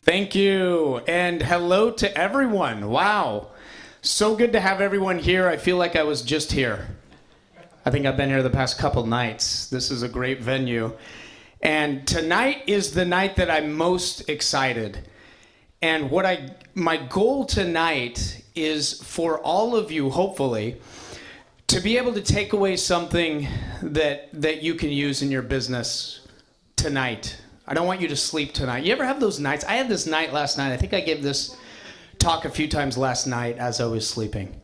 Thank you, and hello to everyone. Wow, so good to have everyone here. I feel like I was just here. I think I've been here the past couple nights. This is a great venue. And tonight is the night that I'm most excited. And my goal tonight is for all of you, hopefully, to be able to take away something that you can use in your business tonight. I don't want you to sleep tonight. You ever have those nights? I had this night last night. I think I gave this talk a few times last night as I was sleeping.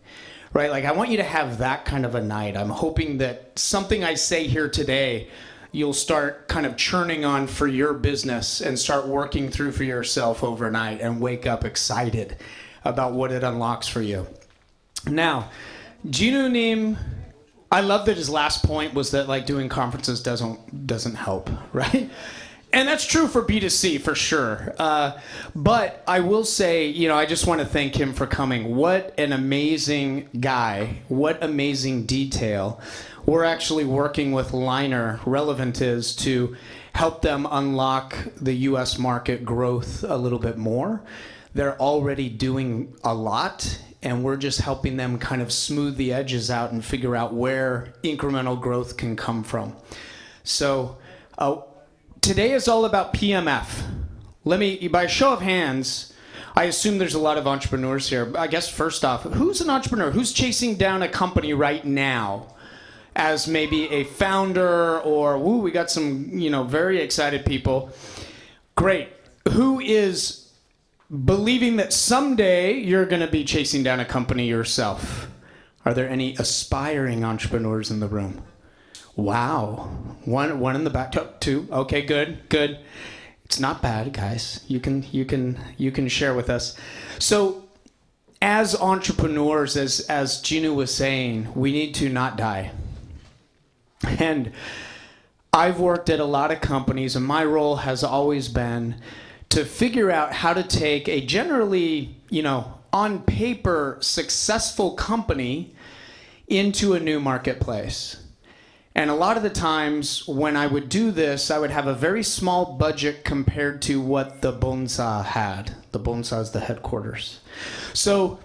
Right? Like, I want you to have that kind of a night. I'm hoping that something I say here today, you'll start kind of churning on for your business and start working through for yourself overnight and wake up excited about what it unlocks for you. Now, Jinoo-nim, I love that his last point was that like doing conferences doesn't help, right? And that's true for B2C for sure. But I will say, I just want to thank him for coming. What an amazing guy. What amazing detail. We're actually working with Liner, Relevant is, to help them unlock the US market growth a little bit more. They're already doing a lot, and we're just helping them kind of smooth the edges out and figure out where incremental growth can come from. So, today is all about PMF. By show of hands, I assume there's a lot of entrepreneurs here. I guess first off, who's an entrepreneur? Who's chasing down a company right now as maybe a founder or, we got some, very excited people. Great. Who is believing that someday you're going to be chasing down a company yourself? Are there any aspiring entrepreneurs in the room? Wow. One in the back. Two. Okay, good. It's not bad, guys. You can share with us. So, as entrepreneurs, as Jinoo was saying, we need to not die. And I've worked at a lot of companies, and my role has always been to figure out how to take a generally, on paper, successful company into a new marketplace. And a lot of the times when I would do this, I would have a very small budget compared to what the Bonsa had. The Bonsa is the headquarters. So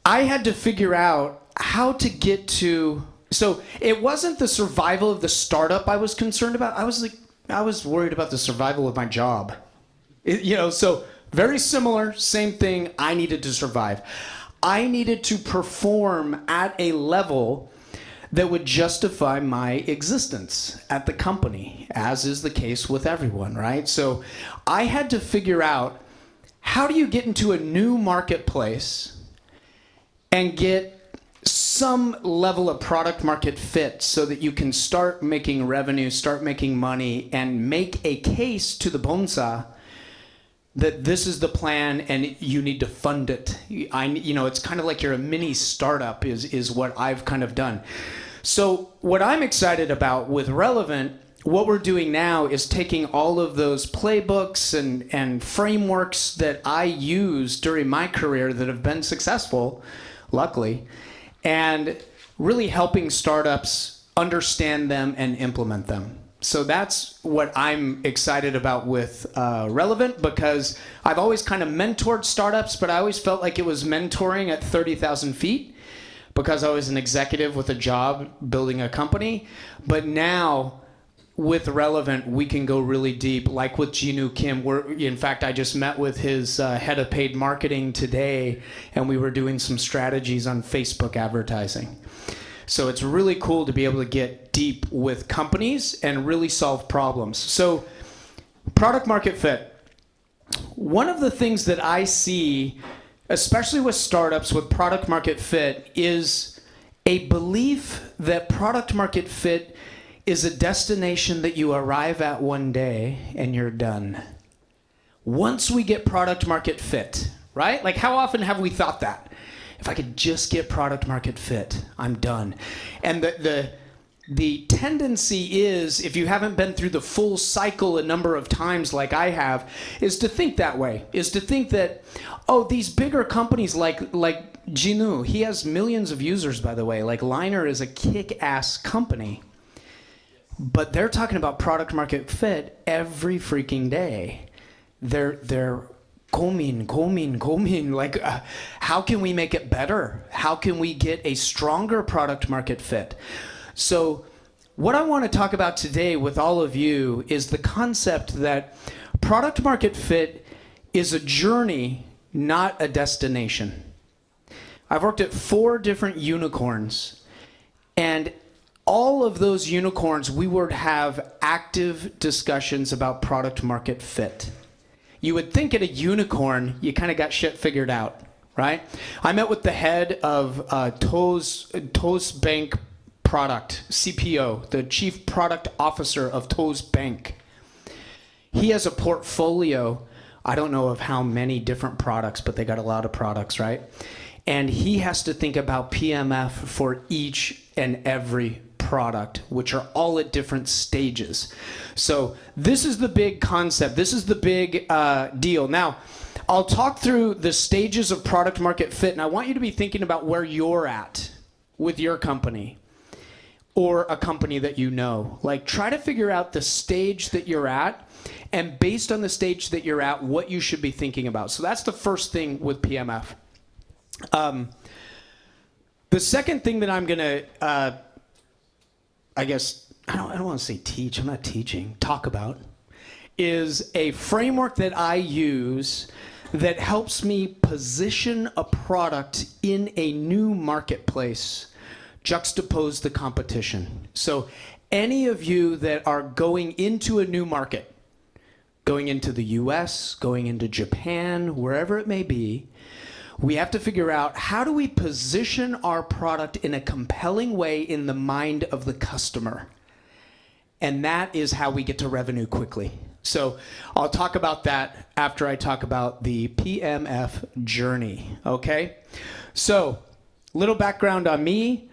I had to figure out how to get to... So it wasn't the survival of the startup I was concerned about. I was worried about the survival of my job. So very similar, same thing. I needed to survive. I needed to perform at a level that would justify my existence at the company, as is the case with everyone, right? So I had to figure out, how do you get into a new marketplace and get some level of product market fit so that you can start making revenue, start making money, and make a case to the Bonsa that this is the plan and you need to fund it. It's kind of like you're a mini startup is what I've kind of done. So what I'm excited about with Relevant, what we're doing now is taking all of those playbooks and frameworks that I used during my career that have been successful, luckily, and really helping startups understand them and implement them. So that's what I'm excited about with Relevant, because I've always kind of mentored startups, but I always felt like it was mentoring at 30,000 feet because I was an executive with a job building a company. But now with Relevant, we can go really deep, like with Jinoo Kim. In fact, I just met with his head of paid marketing today, and we were doing some strategies on Facebook advertising. So it's really cool to be able to get deep with companies and really solve problems. So product market fit. One of the things that I see, especially with startups with product market fit, is a belief that product market fit is a destination that you arrive at one day and you're done. Once we get product market fit, right? Like, how often have we thought that? If I could just get product market fit, I'm done. And the tendency is, if you haven't been through the full cycle a number of times like I have, is to think that way, is to think that, these bigger companies like Jinoo, he has millions of users, by the way. Like, Liner is a kick-ass company. But they're talking about product market fit every freaking day. They're 고민. Like, how can we make it better? How can we get a stronger product market fit? So what I want to talk about today with all of you is the concept that product market fit is a journey, not a destination. I've worked at 4 different unicorns, and all of those unicorns, we would have active discussions about product market fit. You would think at a unicorn, you kind of got shit figured out, right? I met with the head of Toes Bank Product, CPO, the Chief Product Officer of Toes Bank. He has a portfolio, I don't know of how many different products, but they got a lot of products, right? And he has to think about PMF for each and every product, which are all at different stages. So this is the big concept. This is the big deal. Now, I'll talk through the stages of product market fit, and I want you to be thinking about where you're at with your company or a company that you know. Like, try to figure out the stage that you're at, and based on the stage that you're at, what you should be thinking about. So that's the first thing with PMF. The second thing that I'm gonna, I guess, I don't want to say teach, I'm not teaching, talk about, is a framework that I use that helps me position a product in a new marketplace, juxtapose the competition. So any of you that are going into a new market, going into the US, going into Japan, wherever it may be, we have to figure out, how do we position our product in a compelling way in the mind of the customer? And that is how we get to revenue quickly. So I'll talk about that after I talk about the PMF journey, okay? So, little background on me.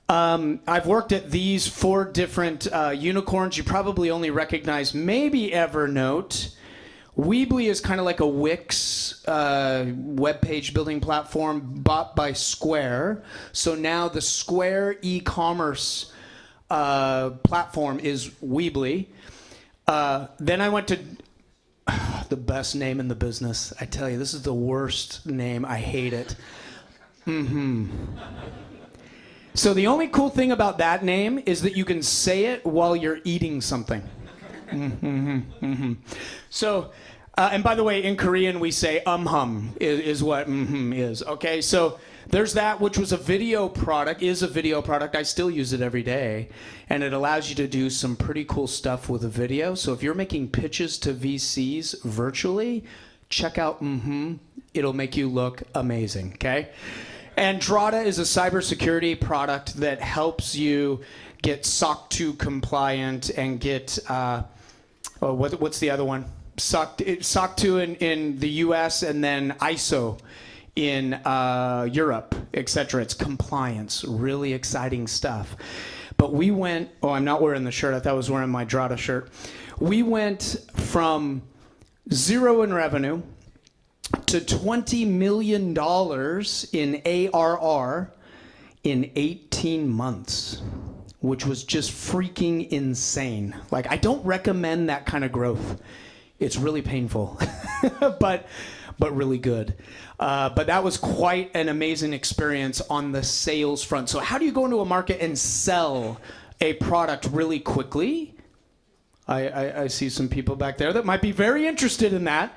I've worked at these 4 different unicorns. You probably only recognize maybe Evernote. Weebly is kind of like a Wix web page building platform bought by Square. So now the Square e-commerce platform is Weebly. Then I went to the best name in the business. I tell you, this is the worst name. I hate it. So the only cool thing about that name is that you can say it while you're eating something. So, and by the way, in Korean we say hum is what is. Okay, so there's that, which was a video product, is a video product. I still use it every day, and it allows you to do some pretty cool stuff with a video. So if you're making pitches to VCs virtually, check out It'll make you look amazing. Okay. And Drata is a cybersecurity product that helps you get SOC 2 compliant and get, what's the other one? SOC 2 in the US, and then ISO in Europe, etc. It's compliance, really exciting stuff. But we went, I'm not wearing the shirt, I thought I was wearing my Drata shirt. We went from 0 in revenue to $20 million in ARR in 18 months, which was just freaking insane. Like, I don't recommend that kind of growth. It's really painful, but really good. But that was quite an amazing experience on the sales front. So how do you go into a market and sell a product really quickly? I see some people back there that might be very interested in that.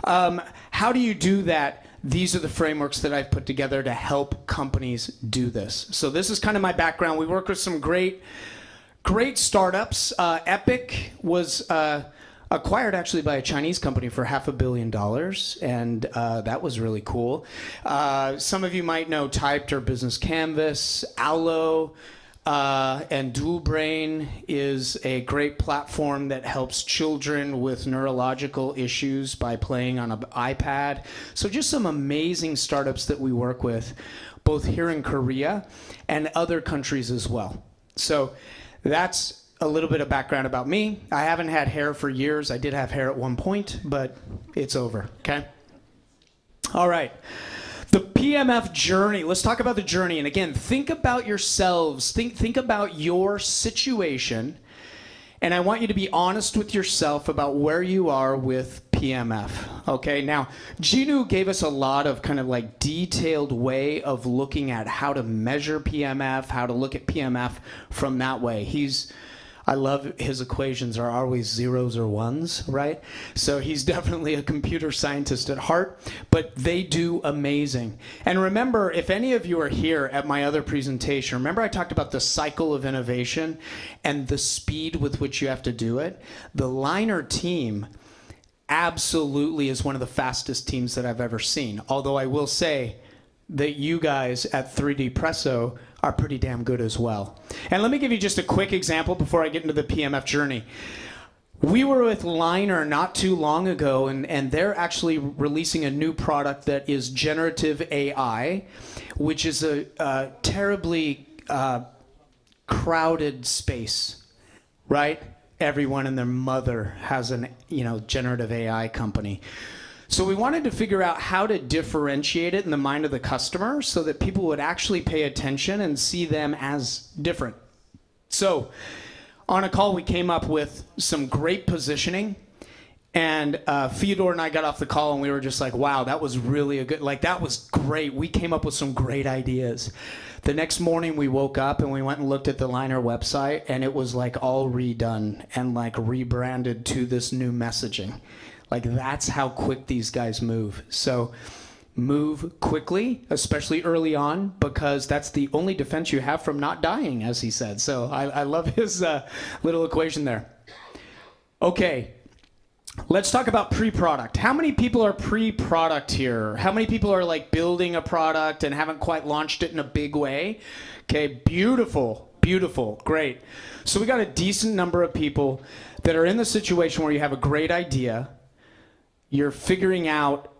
How do you do that? These are the frameworks that I've put together to help companies do this. So this is kind of my background. We work with some great startups. Epic was acquired actually by a Chinese company for $500 million, and that was really cool. Some of you might know Typed or Business Canvas, Allo, and Dual Brain is a great platform that helps children with neurological issues by playing on an iPad. So just some amazing startups that we work with, both here in Korea and other countries as well. So that's a little bit of background about me. I haven't had hair for years. I did have hair at one point, but it's over, okay? All right. The PMF journey. Let's talk about the journey. And again, think about yourselves. Think about your situation. And I want you to be honest with yourself about where you are with PMF. Okay, now Jinu gave us a lot of kind of like detailed way of looking at how to measure PMF, how to look at PMF from that way. I love his equations are always zeros or ones, right? So he's definitely a computer scientist at heart, but they do amazing. And remember, if any of you are here at my other presentation, remember I talked about the cycle of innovation and the speed with which you have to do it? The Liner team absolutely is one of the fastest teams that I've ever seen. Although I will say that you guys at 3D Presso are pretty damn good as well. And let me give you just a quick example before I get into the PMF journey. We were with Liner not too long ago, and they're actually releasing a new product that is generative AI, which is a terribly crowded space, right? Everyone and their mother has an generative AI company. So we wanted to figure out how to differentiate it in the mind of the customer so that people would actually pay attention and see them as different. So on a call, we came up with some great positioning. And Fyodor and I got off the call and we were just like, wow, that was really that was great. We came up with some great ideas. The next morning we woke up and we went and looked at the Liner website and it was like all redone and like rebranded to this new messaging. Like that's how quick these guys move. So move quickly, especially early on, because that's the only defense you have from not dying, as he said. So I love his little equation there. Okay, let's talk about pre-product. How many people are pre-product here? How many people are like building a product and haven't quite launched it in a big way? Okay, beautiful, beautiful, great. So we got a decent number of people that are in the situation where you have a great idea. You're figuring out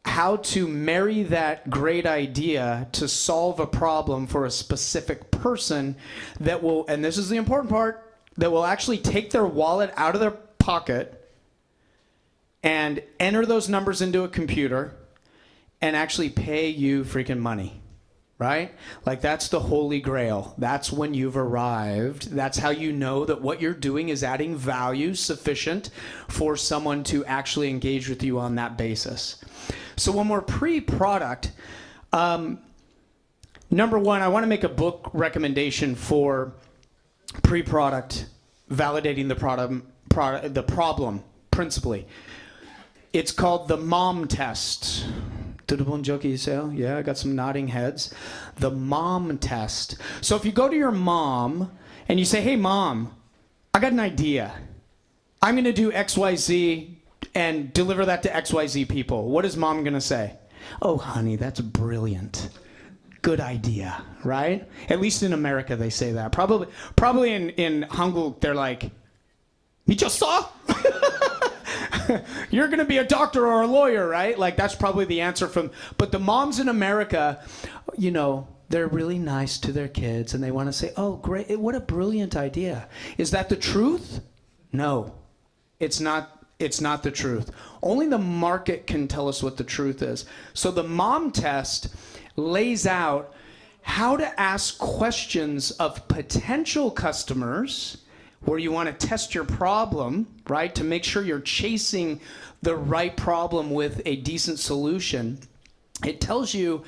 how to marry that great idea to solve a problem for a specific person that will, and this is the important part, that will actually take their wallet out of their pocket and enter those numbers into a computer and actually pay you freaking money, right? Like that's the holy grail. That's when you've arrived. That's how you know that what you're doing is adding value sufficient for someone to actually engage with you on that basis. So when we're pre-product, number one, I want to make a book recommendation for pre-product, validating the problem principally. It's called the mom test. Yeah, I got some nodding heads. The mom test. So if you go to your mom and you say, hey mom, I got an idea. I'm going to do XYZ and deliver that to XYZ people. What is mom going to say? Oh, honey, that's brilliant. Good idea, right? At least in America they say that. Probably in Hangul they're like, 미쳤어? You're going to be a doctor or a lawyer, right? Like that's probably the answer from, but the moms in America, they're really nice to their kids and they want to say, oh, great, what a brilliant idea. Is that the truth? No, it's not the truth. Only the market can tell us what the truth is. So the mom test lays out how to ask questions of potential customers where you want to test your problem, right, to make sure you're chasing the right problem with a decent solution. It tells you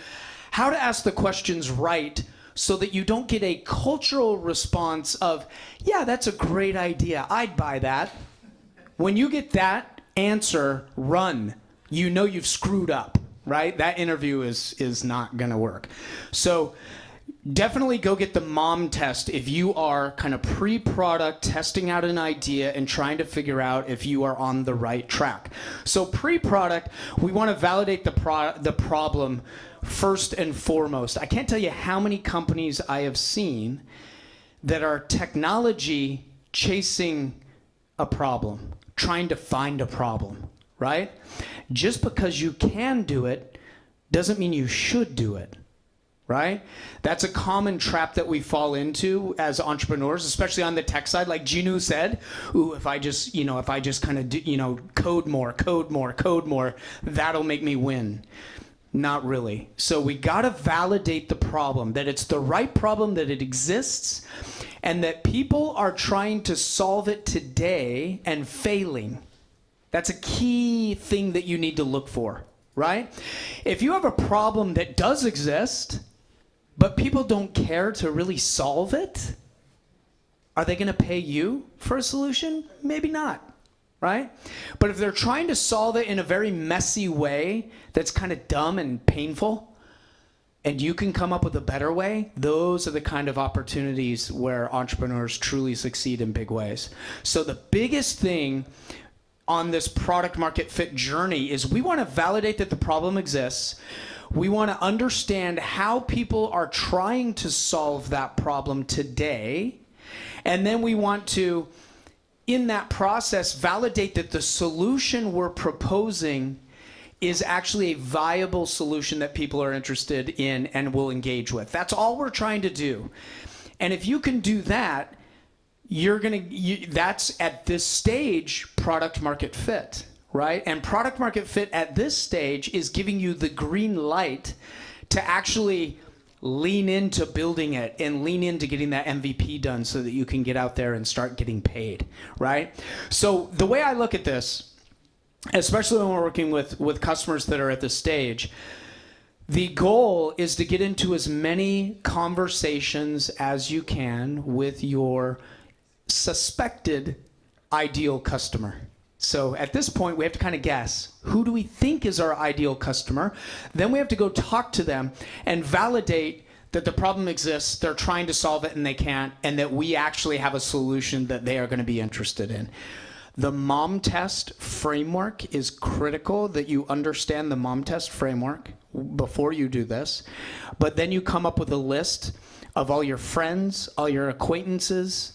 how to ask the questions right so that you don't get a cultural response of, yeah, that's a great idea, I'd buy that. When you get that answer, run. You know you've screwed up, right? That interview is not going to work. So definitely go get the mom test if you are kind of pre-product testing out an idea and trying to figure out if you are on the right track. So pre-product, we want to validate the problem first and foremost. I can't tell you how many companies I have seen that are technology chasing a problem, trying to find a problem, right? Just because you can do it doesn't mean you should do it. Right? That's a common trap that we fall into as entrepreneurs, especially on the tech side. Like Jinu said, ooh, if I just kind of code more, that'll make me win. Not really. So we got to validate the problem, that it's the right problem, that it exists, and that people are trying to solve it today and failing. That's a key thing that you need to look for, right? If you have a problem that does exist, but people don't care to really solve it, are they going to pay you for a solution? Maybe not, right? But if they're trying to solve it in a very messy way that's kind of dumb and painful, and you can come up with a better way, those are the kind of opportunities where entrepreneurs truly succeed in big ways. So the biggest thing on this product market fit journey is we want to validate that the problem exists. We want to understand how people are trying to solve that problem today. And then we want to, in that process, validate that the solution we're proposing is actually a viable solution that people are interested in and will engage with. That's all we're trying to do. And if you can do that, that's at this stage product market fit, right? And product market fit at this stage is giving you the green light to actually lean into building it and lean into getting that MVP done so that you can get out there and start getting paid, right? So the way I look at this, especially when we're working with customers that are at this stage, the goal is to get into as many conversations as you can with your suspected ideal customer. So at this point, we have to kind of guess, who do we think is our ideal customer? Then we have to go talk to them and validate that the problem exists, they're trying to solve it and they can't, and that we actually have a solution that they are going to be interested in. The mom test framework is critical, that you understand the mom test framework before you do this. But then you come up with a list of all your friends, all your acquaintances,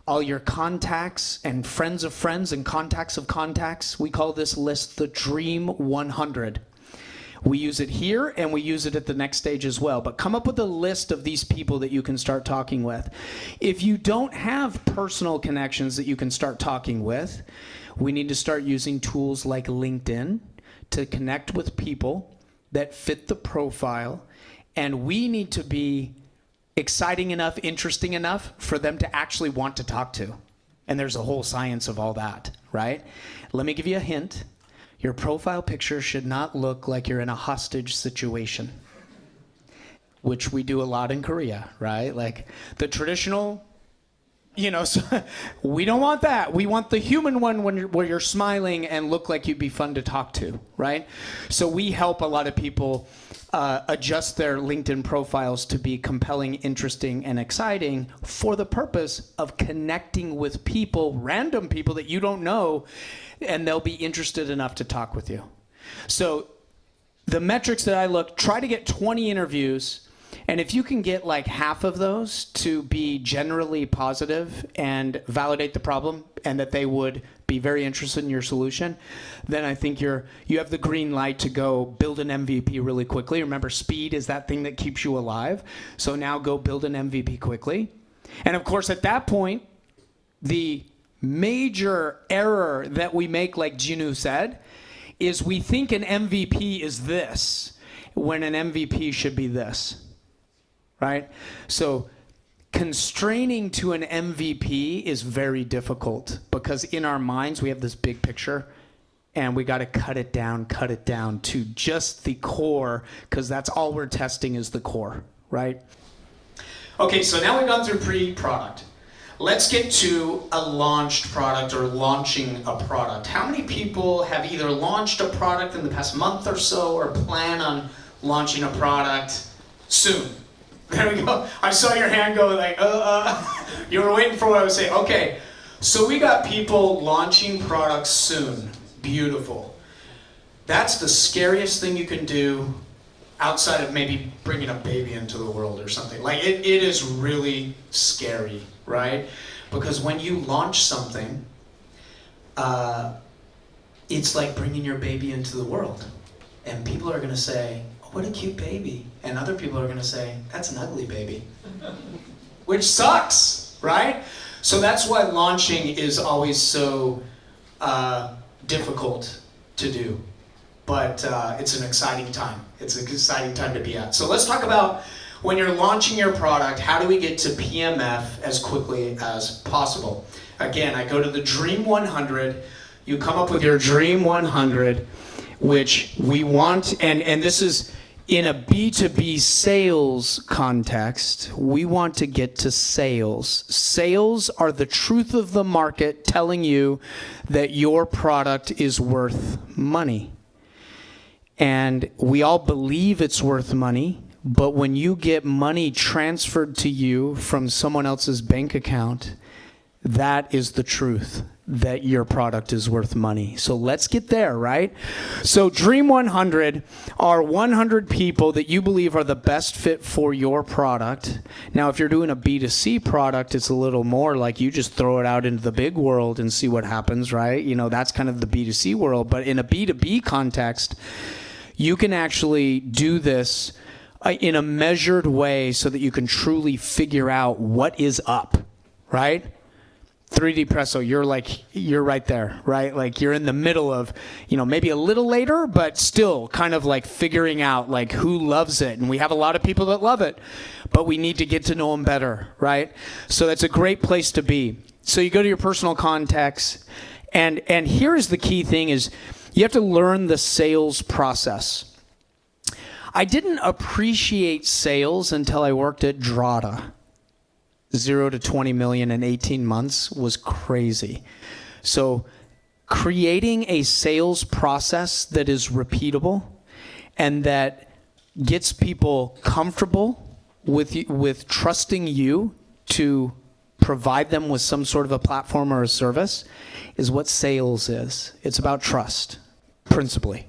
all your contacts and friends of friends and contacts of contacts. We call this list the Dream 100. We use it here and we use it at the next stage as well. But come up with a list of these people that you can start talking with. If you don't have personal connections that you can start talking with, we need to start using tools like LinkedIn to connect with people that fit the profile. And we need to be exciting enough, interesting enough for them to actually want to talk to. And there's a whole science of all that, right? Let me give you a hint. Your profile picture should not look like you're in a hostage situation, which we do a lot in Korea, right? Like the traditional, so we don't want that. We want the human one where you're smiling and look like you'd be fun to talk to, right? So we help a lot of people adjust their LinkedIn profiles to be compelling, interesting, and exciting for the purpose of connecting with people, random people that you don't know, and they'll be interested enough to talk with you. So the metrics that I look, try to get 20 interviews, and if you can get like half of those to be generally positive and validate the problem and that they would be very interested in your solution, then I think you have the green light to go build an MVP really quickly. Remember, speed is that thing that keeps you alive. So now go build an MVP quickly. And of course, at that point, the major error that we make, like Jinu said, is we think an MVP is this when an MVP should be this, right? So constraining to an MVP is very difficult because in our minds we have this big picture and we got to cut it down to just the core because that's all we're testing is the core, right? Okay, so now we've gone through pre-product. Let's get to a launched product or launching a product. How many people have either launched a product in the past month or so or plan on launching a product soon? There we go. I saw your hand go like, You were waiting for what I would say. Okay, so we got people launching products soon. Beautiful. That's the scariest thing you can do outside of maybe bringing a baby into the world or something. Like it is really scary, right? Because when you launch something, it's like bringing your baby into the world. And people are gonna say, oh, what a cute baby. And other people are gonna say, that's an ugly baby. Which sucks, right? So that's why launching is always so difficult to do. But it's an exciting time. It's an exciting time to be at. So let's talk about when you're launching your product, how do we get to PMF as quickly as possible? Again, I go to the Dream 100. You come up with your Dream 100, which we want, and this is in a B2B sales context, we want to get to sales. Sales are the truth of the market telling you that your product is worth money. And we all believe it's worth money, but when you get money transferred to you from someone else's bank account, that is the truth, that your product is worth money. So let's get there, right? So Dream 100 are 100 people that you believe are the best fit for your product. Now, if you're doing a B2C product, it's a little more like you just throw it out into the big world and see what happens, right? You know, that's kind of the B2C world. But in a B2B context, you can actually do this in a measured way so that you can truly figure out what is up, right? 3D Presso, you're right there, right? Like you're in the middle of, you know, maybe a little later, but still kind of like figuring out like who loves it. And we have a lot of people that love it, but we need to get to know them better, right? So that's a great place to be. So you go to your personal context, and here is the key thing is you have to learn the sales process. I didn't appreciate sales until I worked at Drata. 0 to 20 million in 18 months was crazy. So creating a sales process that is repeatable and that gets people comfortable with trusting you to provide them with some sort of a platform or a service is what sales is. It's about trust, principally.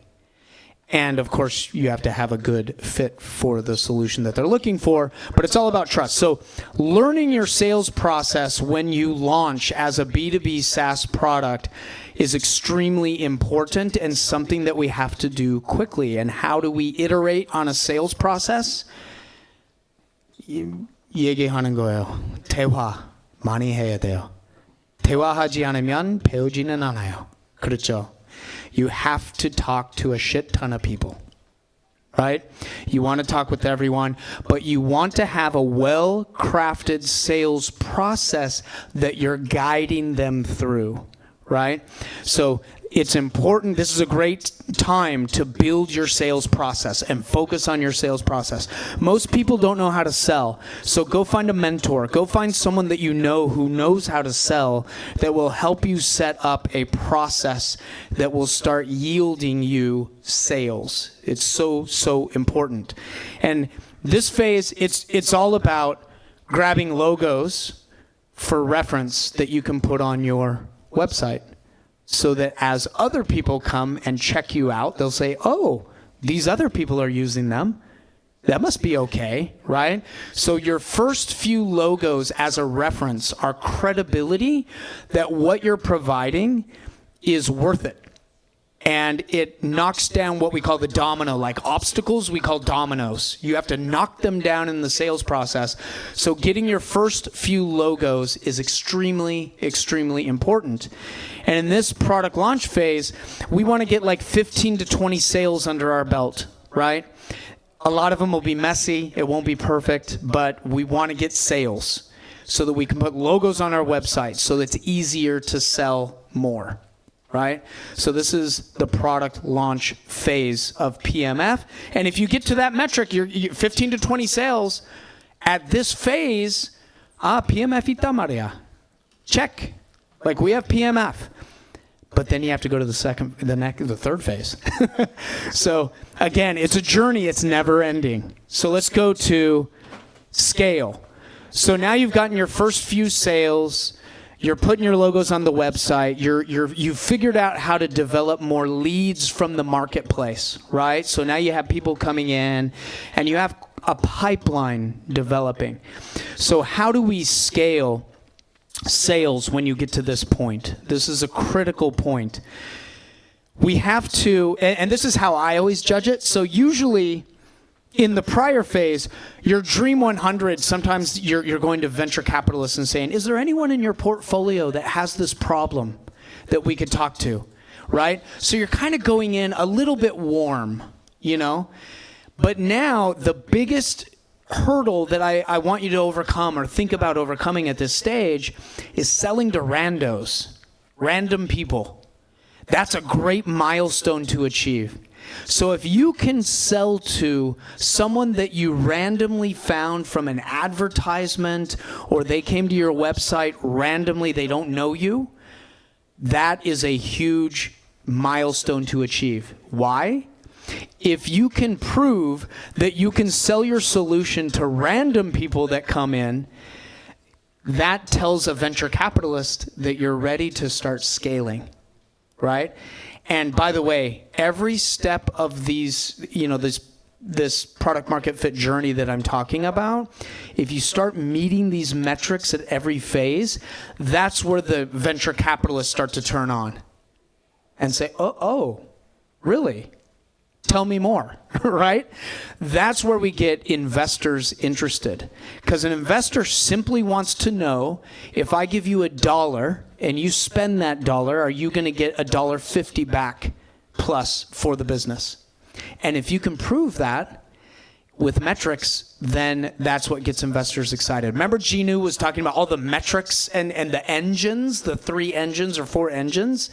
And of course, you have to have a good fit for the solution that they're looking for, but it's all about trust. So learning your sales process when you launch as a B2B SaaS product is extremely important and something that we have to do quickly. And how do we iterate on a sales process? 얘기하는 거예요. 대화 많이 해야 돼요. 대화하지 않으면 배우지는 않아요. 그렇죠? You have to talk to a shit ton of people, right? You want to talk with everyone, but you want to have a well-crafted sales process that you're guiding them through, right? So it's important. This is a great time to build your sales process and focus on your sales process. Most people don't know how to sell, so go find a mentor. Go find someone that you know who knows how to sell that will help you set up a process that will start yielding you sales. It's so important. And this phase, it's all about grabbing logos for reference that you can put on your website, so that as other people come and check you out, they'll say, oh, these other people are using them. That must be okay, right? So your first few logos as a reference are credibility that what you're providing is worth it. And it knocks down what we call the domino, like obstacles we call dominoes. You have to knock them down in the sales process. So getting your first few logos is extremely, extremely important. And in this product launch phase, we want to get like 15 to 20 sales under our belt, right? A lot of them will be messy. It won't be perfect, but we want to get sales so that we can put logos on our website so it's easier to sell more. Right? So this is the product launch phase of PMF. And if you get to that metric, you're 15 to 20 sales at this phase, PMF 있단 말이야. Check. Like we have PMF. But then you have to go to the third phase. So again, it's a journey. It's never ending. So let's go to scale. So now you've gotten your first few sales. You're putting your logos on the website. You've figured out how to develop more leads from the marketplace, right? So now you have people coming in, and you have a pipeline developing. So how do we scale sales when you get to this point? This is a critical point. We have to, and this is how I always judge it. So usually, in the prior phase, your Dream 100, sometimes you're going to venture capitalists and saying, is there anyone in your portfolio that has this problem that we could talk to, right? So you're kind of going in a little bit warm, you know? But now the biggest hurdle that I want you to overcome or think about overcoming at this stage is selling to randos, random people. That's a great milestone to achieve. So if you can sell to someone that you randomly found from an advertisement, or they came to your website randomly, they don't know you, that is a huge milestone to achieve. Why? If you can prove that you can sell your solution to random people that come in, that tells a venture capitalist that you're ready to start scaling, right? And by the way, every step of these, this product market fit journey that I'm talking about, if you start meeting these metrics at every phase, that's where the venture capitalists start to turn on and say, oh, really? Tell me more, right? That's where we get investors interested. Because an investor simply wants to know, if I give you $1 and you spend that dollar, are you going to get $1.50 back plus for the business? And if you can prove that with metrics, then that's what gets investors excited. Remember Ginu was talking about all the metrics and the engines, the 3 engines or 4 engines?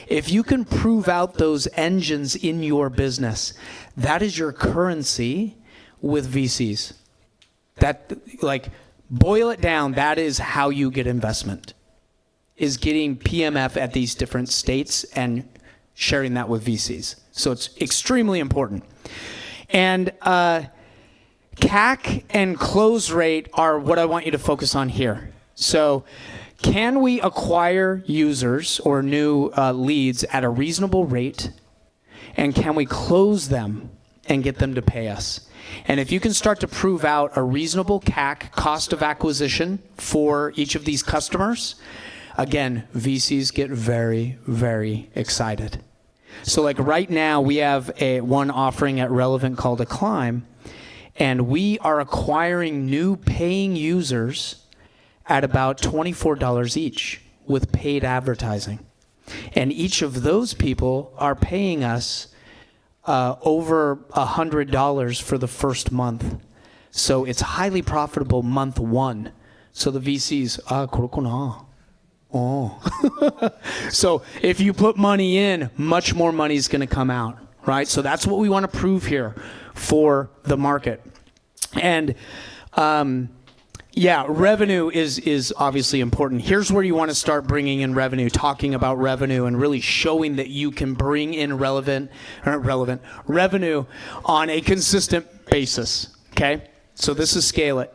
If you can prove out those engines in your business, that is your currency with VCs. That, boil it down, that is how you get investment, is getting PMF at these different states and sharing that with VCs. So it's extremely important. And CAC and close rate are what I want you to focus on here. So can we acquire users or new leads at a reasonable rate? And can we close them and get them to pay us? And if you can start to prove out a reasonable CAC, cost of acquisition, for each of these customers, again, VCs get very, very excited. So right now, we have one offering at Relevant called a Climb, and we are acquiring new paying users at about $24 each with paid advertising. And each of those people are paying us over $100 for the first month. So it's highly profitable month 1. So the VCs, 그렇구나. Oh. So if you put money in, much more money is going to come out, right? So that's what we want to prove here for the market. And revenue is obviously important. Here's where you want to start bringing in revenue, talking about revenue, and really showing that you can bring in revenue on a consistent basis, okay? So this is scale it.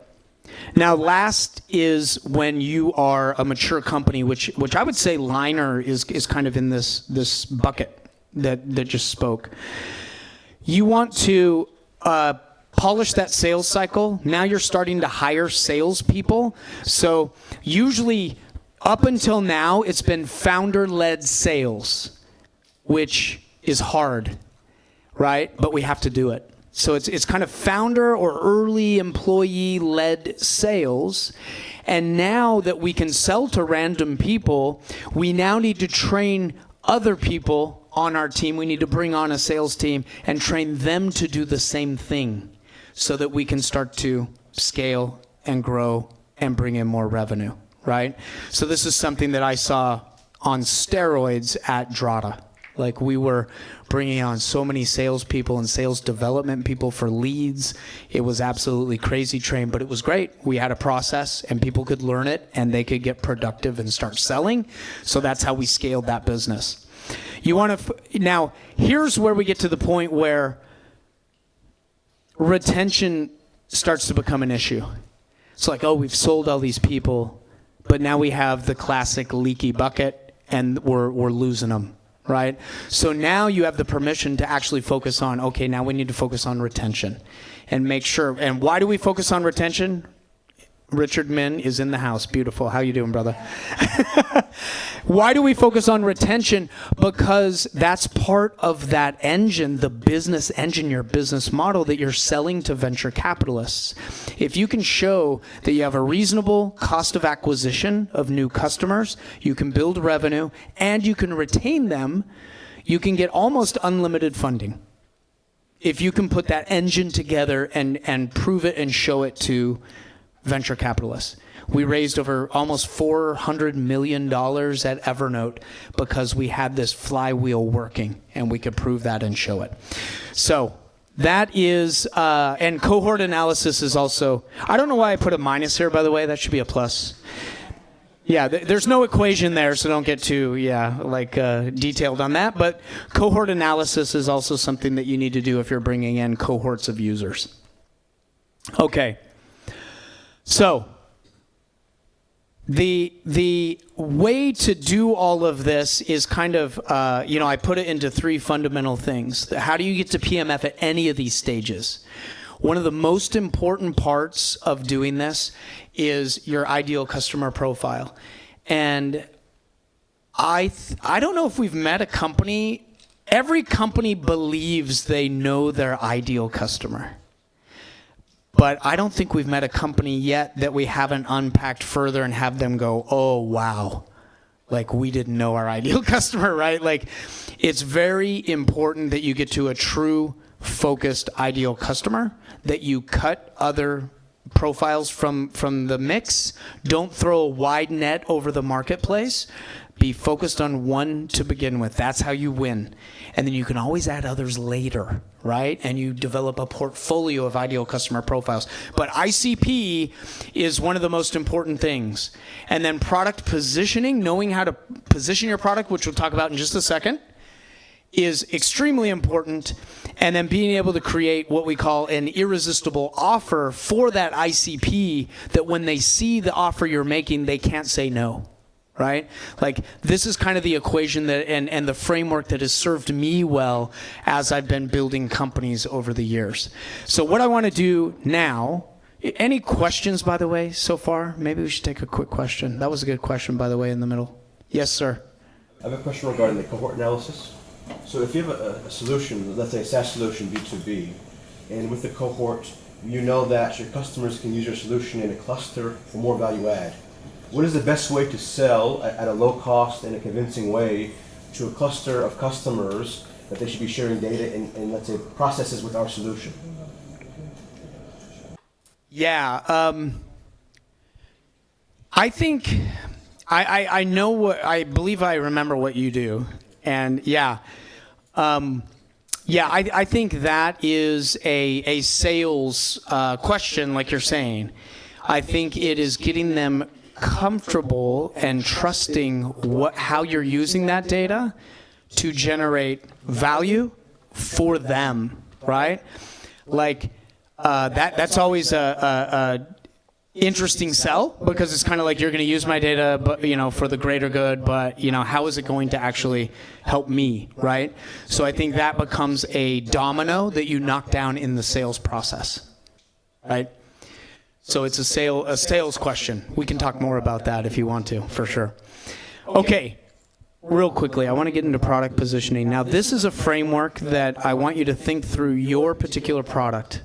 Now, last is when you are a mature company, which I would say Liner is kind of in this bucket that just spoke. You want to polish that sales cycle. Now you're starting to hire salespeople. So usually up until now, it's been founder-led sales, which is hard, right? But we have to do it. So it's kind of founder or early employee-led sales. And now that we can sell to random people, we now need to train other people on our team. We need to bring on a sales team and train them to do the same thing so that we can start to scale and grow and bring in more revenue, right? So this is something that I saw on steroids at Drata. We were bringing on so many salespeople and sales development people for leads. It was absolutely crazy train, but it was great. We had a process and people could learn it and they could get productive and start selling. So that's how we scaled that business. Now, here's where we get to the point where retention starts to become an issue. It's we've sold all these people, but now we have the classic leaky bucket and we're losing them. Right? So now you have the permission to actually focus on, okay, now we need to focus on retention and make sure. And why do we focus on retention? Richard Min is in the house. Beautiful. How you doing, brother? Why do we focus on retention? Because that's part of that engine, the business engine, your business model that you're selling to venture capitalists. If you can show that you have a reasonable cost of acquisition of new customers, you can build revenue, and you can retain them, you can get almost unlimited funding. If you can put that engine together and prove it and show it to venture capitalists. We raised over almost $400 million at Evernote because we had this flywheel working, and we could prove that and show it. So that is, and cohort analysis is also, I don't know why I put a minus here, by the way. That should be a plus. Yeah, there's no equation there, so don't get too, detailed on that. But cohort analysis is also something that you need to do if you're bringing in cohorts of users. Okay. So the way to do all of this is kind of, I put it into three fundamental things. How do you get to PMF at any of these stages? One of the most important parts of doing this is your ideal customer profile. And I don't know if we've met a company, every company believes they know their ideal customer. But I don't think we've met a company yet that we haven't unpacked further and have them go, oh, wow, like we didn't know our ideal customer, right? Like it's very important that you get to a true focused ideal customer, that you cut other profiles from the mix. Don't throw a wide net over the marketplace. Be focused on one to begin with. That's how you win. And then you can always add others later, right? And you develop a portfolio of ideal customer profiles. But ICP is one of the most important things. And then product positioning, knowing how to position your product, which we'll talk about in just a second, is extremely important. And then being able to create what we call an irresistible offer for that ICP, that when they see the offer you're making, they can't say no. Right? Like this is kind of the equation that and the framework that has served me well as I've been building companies over the years. So what I want to do now, any questions, by the way, so far? Maybe we should take a quick question. That was a good question, by the way, in the middle. Yes, sir. I have a question regarding the cohort analysis. So if you have a solution, let's say a SaaS solution, B2B, and with the cohort, you know that your customers can use your solution in a cluster for more value add. What is the best way to sell at a low cost and a convincing way to a cluster of customers that they should be sharing data and let's say, processes with our solution? Yeah, I think, I know what, I believe I remember what you do. And I think that is a sales question, like you're saying. I think it is getting them comfortable and trusting how you're using that data to generate value for them, right? Like that's always a interesting sell, because it's kind of like, you're going to use my data, but for the greater good, but how is it going to actually help me, right? So I think that becomes a domino that you knock down in the sales process, right? So it's a sales question. We can talk more about that if you want to, for sure. Okay, real quickly, I want to get into product positioning. Now, this is a framework that I want you to think through your particular product.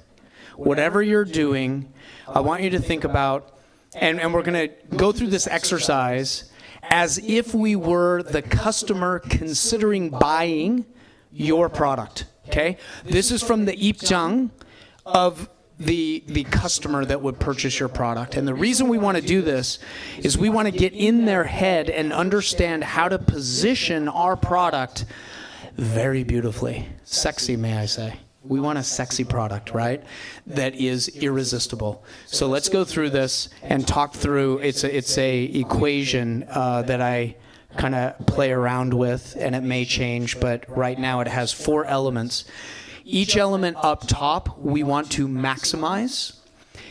Whatever you're doing, I want you to think about, and we're going to go through this exercise as if we were the customer considering buying your product, okay? This is from the 입장 of the customer that would purchase your product. And the reason we want to do this is we want to get in their head and understand how to position our product very beautifully. Sexy, may I say. We want a sexy product, right? That is irresistible. So let's go through this and talk through, it's a equation that I kind of play around with, and it may change, but right now it has 4 elements. Each element up top, we want to maximize,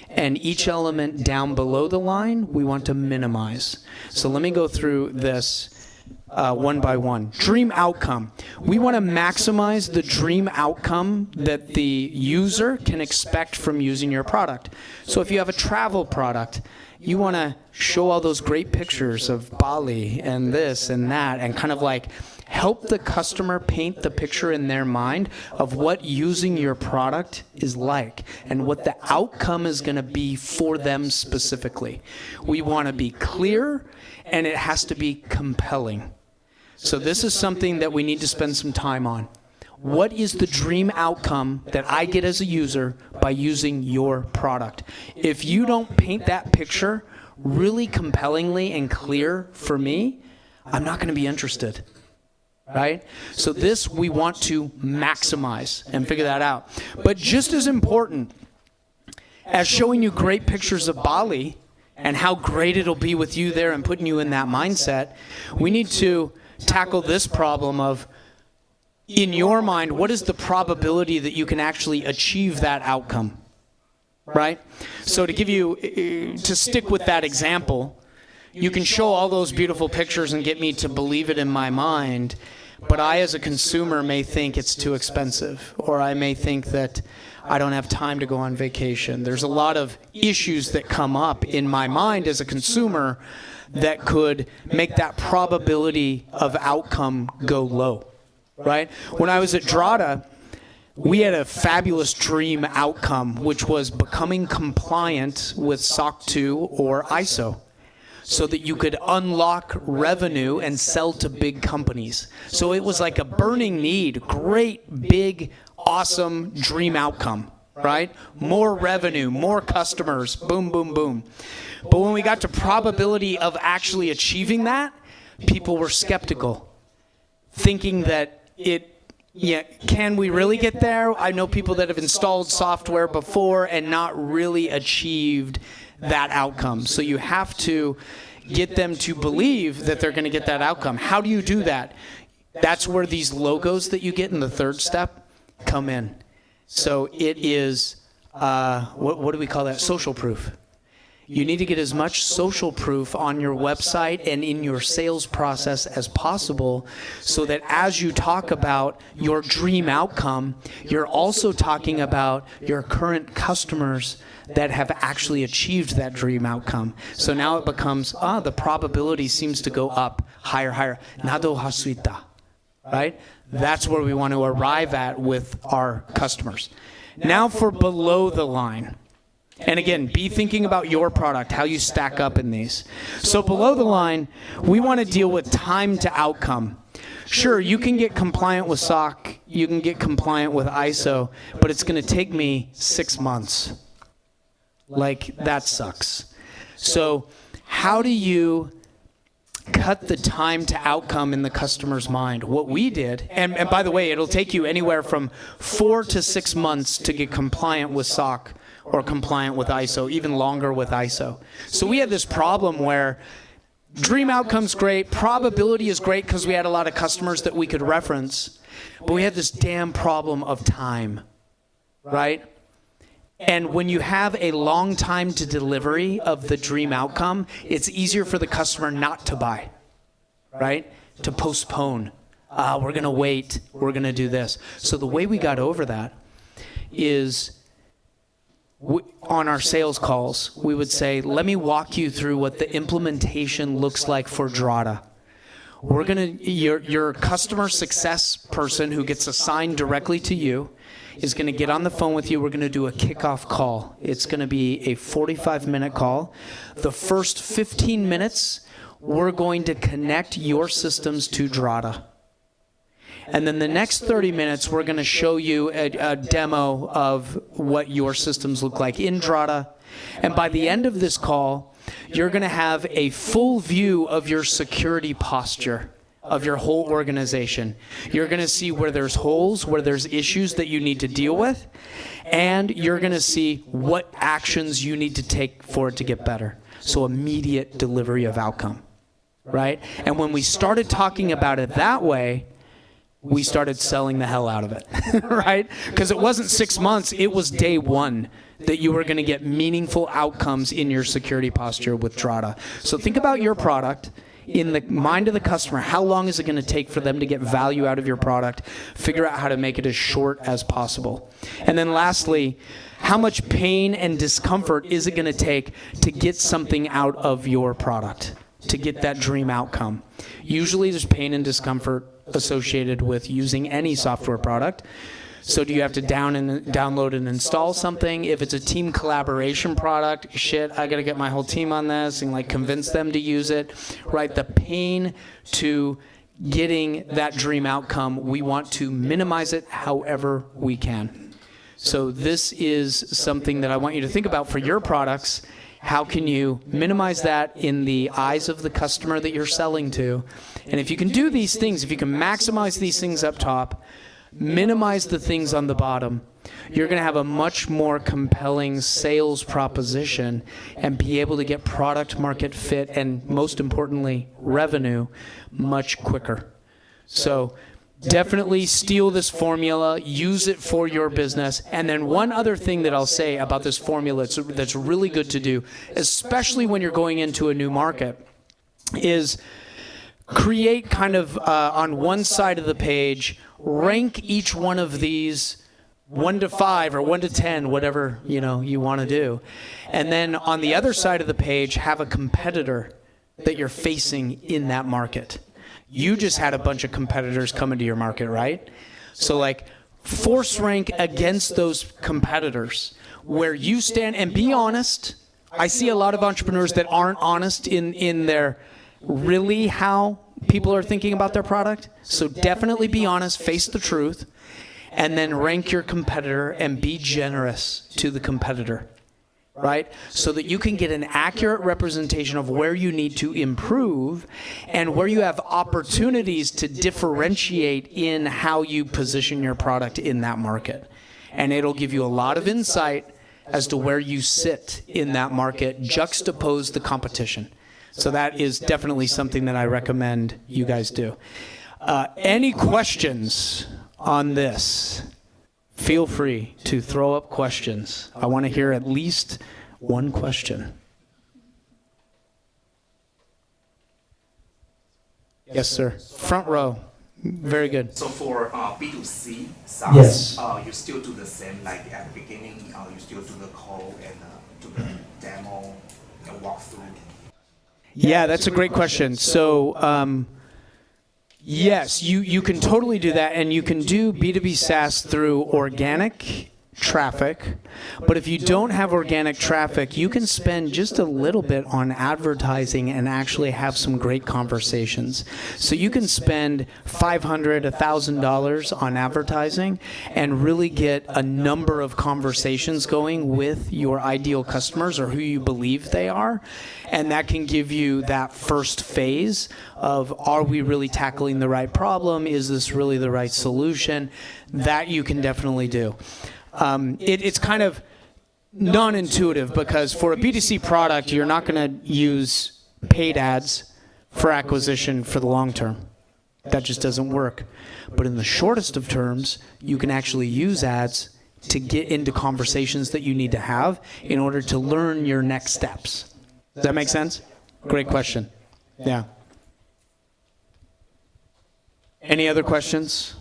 and each element down below the line, we want to minimize. So let me go through this one by one. Dream outcome. We want to maximize the dream outcome that the user can expect from using your product. So if you have a travel product, you want to show all those great pictures of Bali and this and that, and kind of like help the customer paint the picture in their mind of what using your product is like and what the outcome is going to be for them specifically. We want to be clear, and it has to be compelling. So this is something that we need to spend some time on. What is the dream outcome that I get as a user by using your product? If you don't paint that picture really compellingly and clear for me, I'm not going to be interested, right? So this we want to maximize and figure that out. But just as important as showing you great pictures of Bali and how great it'll be with you there and putting you in that mindset, we need to tackle this problem of, in your mind, what is the probability that you can actually achieve that outcome, right? So to give you, to stick with that example, you can show all those beautiful pictures and get me to believe it in my mind, but I as a consumer may think it's too expensive, or I may think that I don't have time to go on vacation. There's a lot of issues that come up in my mind as a consumer that could make that probability of outcome go low. Right? When I was at Drata, we had a fabulous dream outcome, which was becoming compliant with SOC 2 or ISO, so that you could unlock revenue and sell to big companies. So it was like a burning need, great, big, awesome dream outcome, right? More revenue, more customers, boom, boom, boom. But when we got to probability of actually achieving that, people were skeptical, thinking that can we really get there? I know people that have installed software before and not really achieved that outcome. So you have to get them to believe that they're going to get that outcome. How do you do that? That's where these logos that you get in the third step come in. So it is, what do we call that? Social proof. You need to get as much social proof on your website and in your sales process as possible, so that as you talk about your dream outcome, you're also talking about your current customers that have actually achieved that dream outcome. So now it becomes, the probability seems to go up higher. Nado hasuita, right? That's where we want to arrive at with our customers. Now for below the line. And again, be thinking about your product, how you stack up in these. So below the line, we want to deal with time to outcome. Sure, you can get compliant with SOC, you can get compliant with ISO, but it's going to take me 6 months. Like, that sucks. So how do you cut the time to outcome in the customer's mind? What we did, and by the way, it'll take you anywhere from 4 to 6 months to get compliant with SOC or compliant with ISO, even longer with ISO. So we had this problem where dream outcome's great, probability is great because we had a lot of customers that we could reference, but we had this damn problem of time, right? And when you have a long time to delivery of the dream outcome, it's easier for the customer not to buy, right? To postpone. We're going to wait. We're going to do this. So the way we got over that is on our sales calls, we would say, let me walk you through what the implementation looks like for Drata. We're going to, your customer success person who gets assigned directly to you is going to get on the phone with you. We're going to do a kickoff call. It's going to be a 45-minute call. The first 15 minutes, we're going to connect your systems to Drata. And then the next 30 minutes, we're going to show you a demo of what your systems look like in Drata. And by the end of this call, you're going to have a full view of your security posture of your whole organization. You're going to see where there's holes, where there's issues that you need to deal with, and you're going to see what actions you need to take for it to get better. So immediate delivery of outcome, right? And when we started talking about it that way, we started selling the hell out of it, right? Because it wasn't 6 months, it was day one that you were going to get meaningful outcomes in your security posture with Drata. So think about your product in the mind of the customer. How long is it going to take for them to get value out of your product? Figure out how to make it as short as possible. And then lastly, how much pain and discomfort is it going to take to get something out of your product, to get that dream outcome? Usually there's pain and discomfort associated with using any software product. So do you have to download and install something? If it's a team collaboration product, shit, I got to get my whole team on this and like convince them to use it, right? The pain to getting that dream outcome. We want to minimize it however we can. So this is something that I want you to think about for your products. How can you minimize that in the eyes of the customer that you're selling to? And if you can do these things, if you can maximize these things up top, minimize the things on the bottom, you're going to have a much more compelling sales proposition and be able to get product market fit and, most importantly, revenue much quicker. So definitely steal this formula, use it for your business. And then one other thing that I'll say about this formula that's really good to do, especially when you're going into a new market, is create kind of on one side of the page, rank each one of these 1 to 5 or 1 to 10, whatever you want to do. And then on the other side of the page, have a competitor that you're facing in that market. You just had a bunch of competitors come into your market, right? So like force rank against those competitors where you stand and be honest. I see a lot of entrepreneurs that aren't honest in their really how people are thinking about their product. So definitely be honest, face the truth, and then rank your competitor and be generous to the competitor, right? So that you can get an accurate representation of where you need to improve and where you have opportunities to differentiate in how you position your product in that market. And it'll give you a lot of insight as to where you sit in that market, juxtapose the competition. So that is definitely something that I recommend you guys do. Any questions on this? Feel free to throw up questions. I want to hear at least one question. Yes, sir. Front row. Very good. So for B2C SaaS, Yes. You still do the same, like at the beginning, you still do the call and do the demo and walkthrough. Yeah, that's a great question. So, yes, you can totally do that, and you can do B2B SaaS through organic traffic. But if you don't have organic traffic, you can spend just a little bit on advertising and actually have some great conversations. So you can spend $500, $1,000 on advertising and really get a number of conversations going with your ideal customers or who you believe they are. And that can give you that first phase of, are we really tackling the right problem? Is this really the right solution? That you can definitely do. It's kind of non-intuitive because for a B2C product, you're not going to use paid ads for acquisition for the long term. That just doesn't work. But in the shortest of terms, you can actually use ads to get into conversations that you need to have in order to learn your next steps. Does that make sense? Great question. Yeah. Any other questions?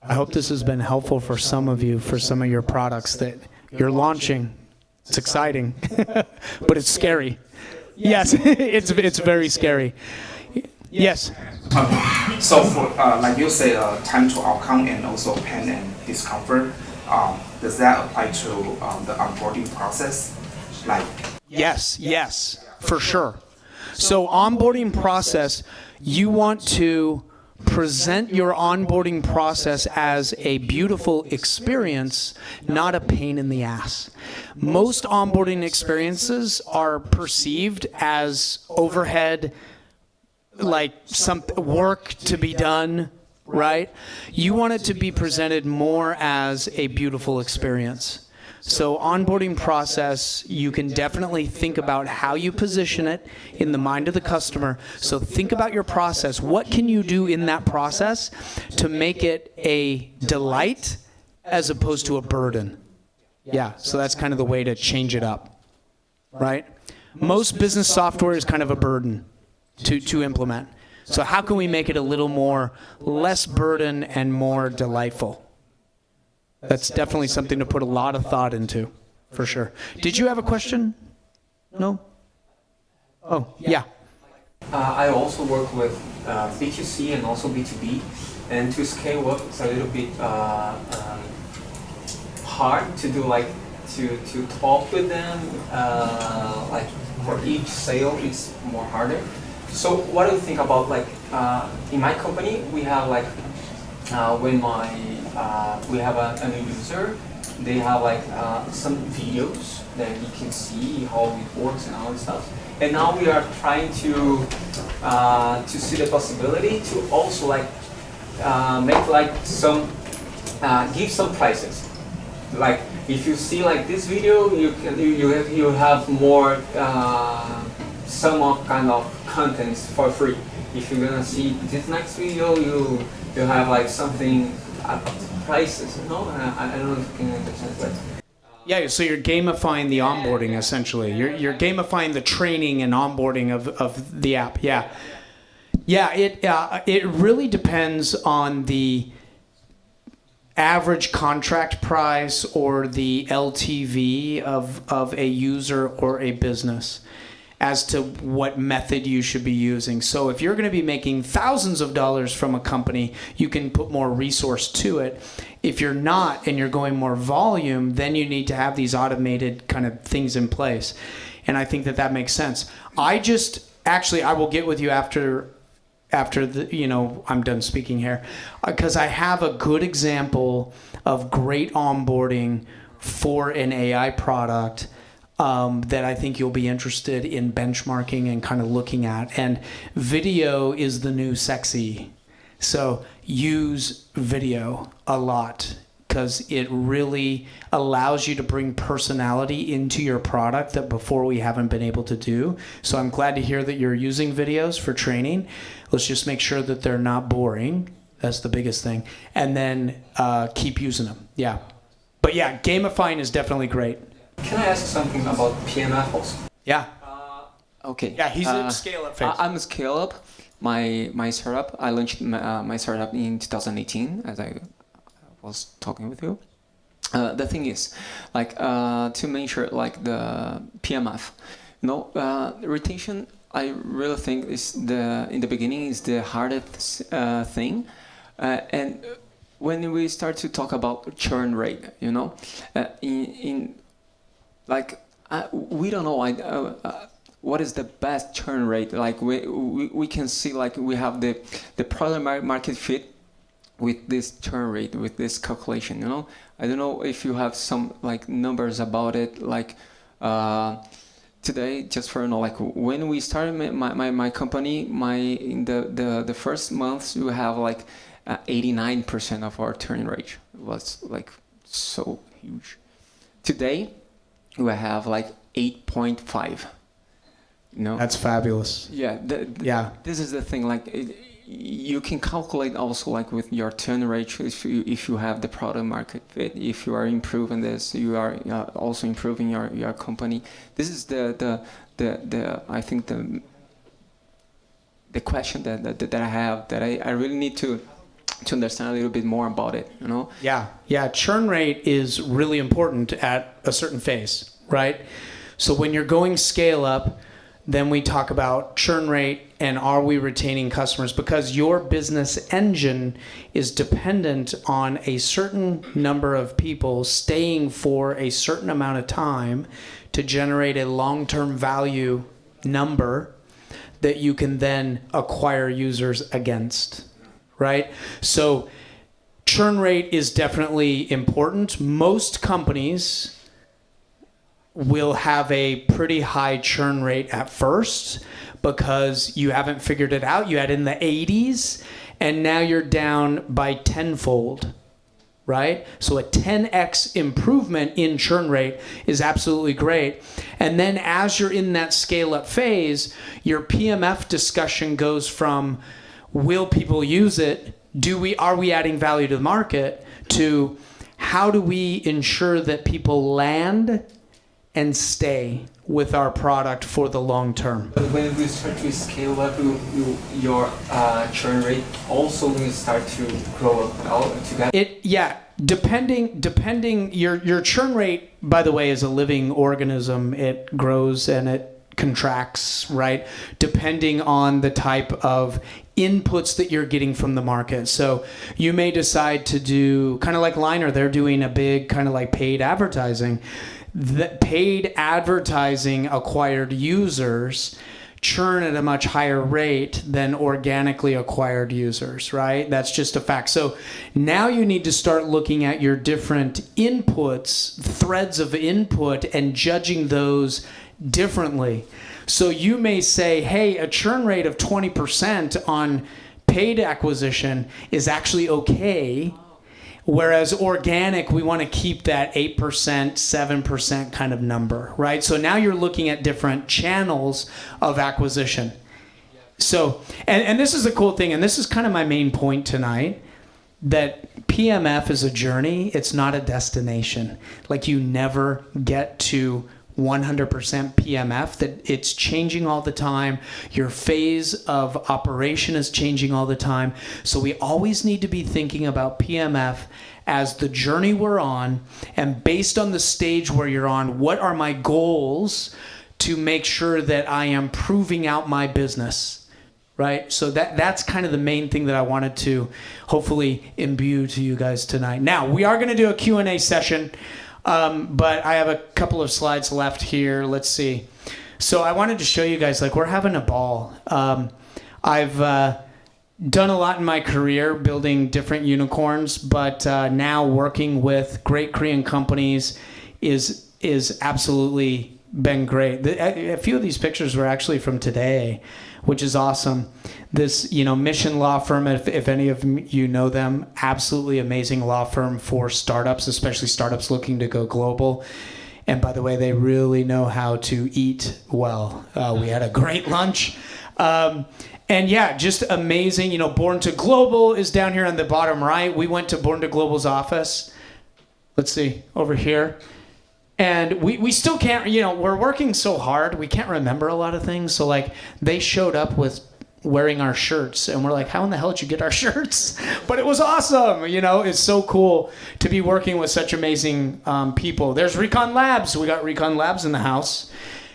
I hope this has been helpful for some of you, for some of your products that you're launching. It's exciting, but it's scary. Yes, it's very scary. Yes? So for, like you say, time to outcome and also pain and discomfort, does that apply to the onboarding process? Like Yes, for sure. So onboarding process, you want to present your onboarding process as a beautiful experience, not a pain in the ass. Most onboarding experiences are perceived as overhead, like some work to be done, right? You want it to be presented more as a beautiful experience. So onboarding process, you can definitely think about how you position it in the mind of the customer. So think about your process. What can you do in that process to make it a delight as opposed to a burden? Yeah, so that's kind of the way to change it up, right? Most business software is kind of a burden to implement. So how can we make it a little more less burden and more delightful? That's definitely something to put a lot of thought into, for sure. Did you have a question? No? Oh, yeah. I also work with B2C and also B2B, and to scale up it's a little bit hard to do, like to talk with them, like for each sale it's more harder. So what do you think about like in my company we have like when we have a new user, they have like some videos that you can see how it works and all that stuff. And now we are trying to see the possibility to also like make like some give some prices. Like if you see like this video, you have more some kind of contents for free. If you're gonna see this next video, you have like something prices. No, I don't know if you can understand that. Yeah, so you're gamifying the onboarding essentially. You're gamifying the training and onboarding of the app. Yeah, yeah. It really depends on the average contract price or the LTV of a user or a business as to what method you should be using. So if you're going to be making thousands of dollars from a company, you can put more resource to it. If you're not and you're going more volume, then you need to have these automated kind of things in place. And I think that makes sense. I will get with you after I'm done speaking here, because I have a good example of great onboarding for an AI product that I think you'll be interested in benchmarking and kind of looking at. And video is the new sexy. So use video a lot because it really allows you to bring personality into your product that before we haven't been able to do. So I'm glad to hear that you're using videos for training. Let's just make sure that they're not boring. That's the biggest thing. And then keep using them. Yeah. But yeah, gamifying is definitely great. Can I ask something about PMF also? Yeah. Okay. Yeah, he's in scale-up phase. I'm a scale-up. My startup, I launched my startup in 2018, as I was talking with you. The thing is, like, to measure like the PMF, retention, I really think is in the beginning is the hardest thing, and when we start to talk about churn rate, we don't know what is the best churn rate. Like we can see like we have the product market fit with this churn rate, with this calculation. I don't know if you have some like numbers about it. Like today, just for like when we started my company, in the first months we have like 89% of our churn rate. It was like so huge. Today we have like 8.5. That's fabulous. Yeah. This is the thing. Like you can calculate also like with your turn rate if you have the product market fit. If you are improving this, you are also improving your company. This is the I think the question that I have that I really need to understand a little bit more about it. Yeah. Churn rate is really important at a certain phase, right? So when you're going scale up, then we talk about churn rate and are we retaining customers, because your business engine is dependent on a certain number of people staying for a certain amount of time to generate a long-term value number that you can then acquire users against, right? So churn rate is definitely important. Most companies will have a pretty high churn rate at first because you haven't figured it out. You had in the 80s and now you're down by tenfold, right? So a 10x improvement in churn rate is absolutely great. And then as you're in that scale up phase, your PMF discussion goes from will people use it? Are we adding value to the market? To how do we ensure that people land and stay with our product for the long term? But when we start to scale up, your churn rate also will start to grow up together. Depending your churn rate, by the way, is a living organism. It grows and it contracts, right? Depending on the type of inputs that you're getting from the market. So you may decide to do kind of like Liner. They're doing a big kind of like paid advertising. That paid advertising acquired users churn at a much higher rate than organically acquired users, right? That's just a fact. So now you need to start looking at your different inputs, threads of input, and judging those differently. So you may say, hey, a churn rate of 20% on paid acquisition is actually okay. Whereas organic, we want to keep that 8%, 7% kind of number, right? So now you're looking at different channels of acquisition. So, and this is a cool thing, and this is kind of my main point tonight, that PMF is a journey, it's not a destination. Like you never get to 100% PMF, that it's changing all the time. Your phase of operation is changing all the time. So we always need to be thinking about PMF as the journey we're on, and based on the stage where you're on, what are my goals to make sure that I am proving out my business, right? So that's kind of the main thing that I wanted to hopefully imbue to you guys tonight. Now, we are going to do a Q&A session. But I have a couple of slides left here. Let's see. So I wanted to show you guys, like, we're having a ball. I've done a lot in my career building different unicorns, but now working with great Korean companies is absolutely been great. A few of these pictures were actually from today, which is awesome. This, Mission Law Firm, if any of you know them, absolutely amazing law firm for startups, especially startups looking to go global. And by the way, they really know how to eat well. We had a great lunch. And yeah, just amazing. Born to Global is down here on the bottom right. We went to Born to Global's office. Let's see, over here. And we still can't, we're working so hard, we can't remember a lot of things. So like they showed up with wearing our shirts and we're like, how in the hell did you get our shirts? But it was awesome. It's so cool to be working with such amazing people. There's Recon Labs. We got Recon Labs in the house.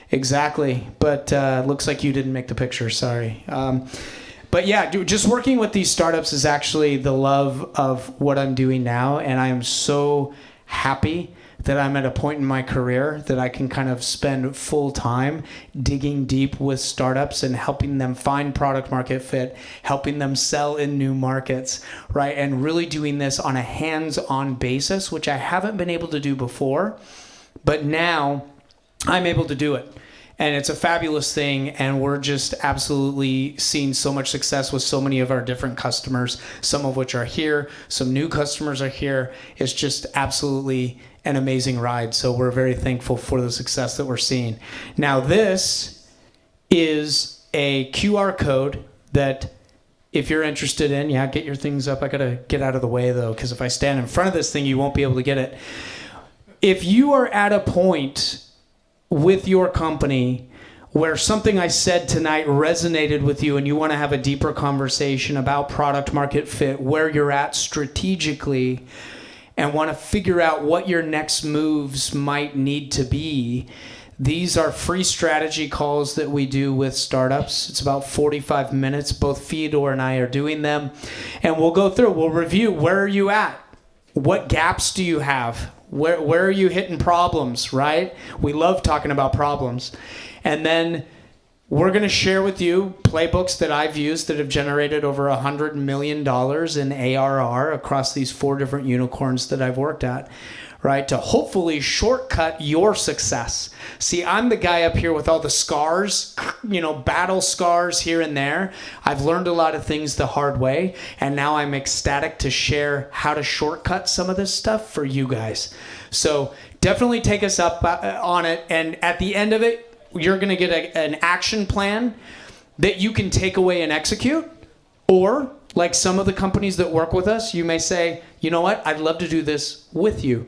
Exactly. But looks like you didn't make the picture. Sorry. But yeah, just working with these startups is actually the love of what I'm doing now. And I am so happy that I'm at a point in my career that I can kind of spend full time digging deep with startups and helping them find product market fit, helping them sell in new markets, right? And really doing this on a hands-on basis, which I haven't been able to do before, but now I'm able to do it. And it's a fabulous thing, and we're just absolutely seeing so much success with so many of our different customers, some of which are here, some new customers are here. It's just absolutely an amazing ride. So we're very thankful for the success that we're seeing. Now this is a QR code that if you're interested in, get your things up. I gotta get out of the way though, because if I stand in front of this thing, you won't be able to get it. If you are at a point with your company where something I said tonight resonated with you and you want to have a deeper conversation about product market fit, where you're at strategically, and want to figure out what your next moves might need to be, these are free strategy calls that we do with startups. It's about 45 minutes. Both Fyodor and I are doing them. And we'll go through, we'll review, where are you at? What gaps do you have? Where are you hitting problems, right? We love talking about problems. And then we're going to share with you playbooks that I've used that have generated over $100 million in ARR across these 4 different unicorns that I've worked at, right? To hopefully shortcut your success. See, I'm the guy up here with all the scars, battle scars here and there. I've learned a lot of things the hard way, and now I'm ecstatic to share how to shortcut some of this stuff for you guys. So definitely take us up on it, and at the end of it, you're going to get an action plan that you can take away and execute. Or, like some of the companies that work with us, you may say, you know what, I'd love to do this with you.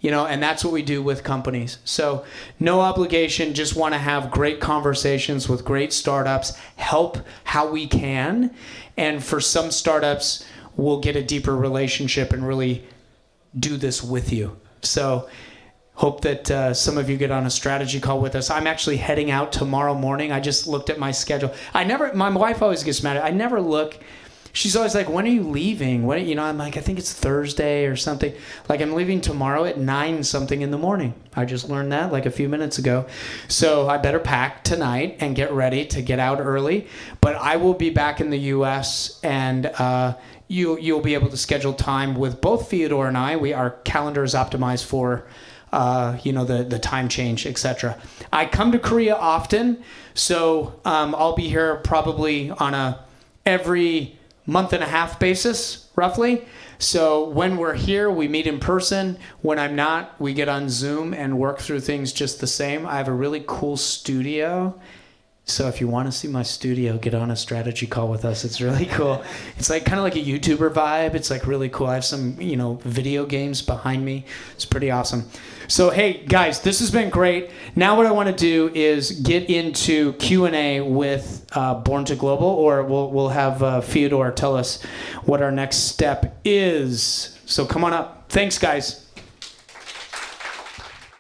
And that's what we do with companies. So no obligation, just want to have great conversations with great startups, help how we can. And for some startups, we'll get a deeper relationship and really do this with you. So hope that some of you get on a strategy call with us. I'm actually heading out tomorrow morning. I just looked at my schedule. My wife always gets mad at me. I never look she's always like, when are you leaving? When, you know, I'm like, I think it's Thursday or something. Like, I'm leaving tomorrow at 9 something in the morning. I just learned that like a few minutes ago. So I better pack tonight and get ready to get out early. But I will be back in the U.S. and you'll be able to schedule time with both Theodore and I. Our calendar is optimized for the time change, etc. I come to Korea often, so I'll be here probably on a every month and a half basis, roughly. So when we're here, we meet in person. When I'm not, we get on Zoom and work through things just the same. I have a really cool studio. So if you want to see my studio, get on a strategy call with us. It's really cool. It's like kind of like a YouTuber vibe. It's like really cool. I have some, video games behind me. It's pretty awesome. So hey guys, this has been great. Now what I want to do is get into Q&A with Born to Global, or we'll have Fyodor tell us what our next step is. So come on up. Thanks guys.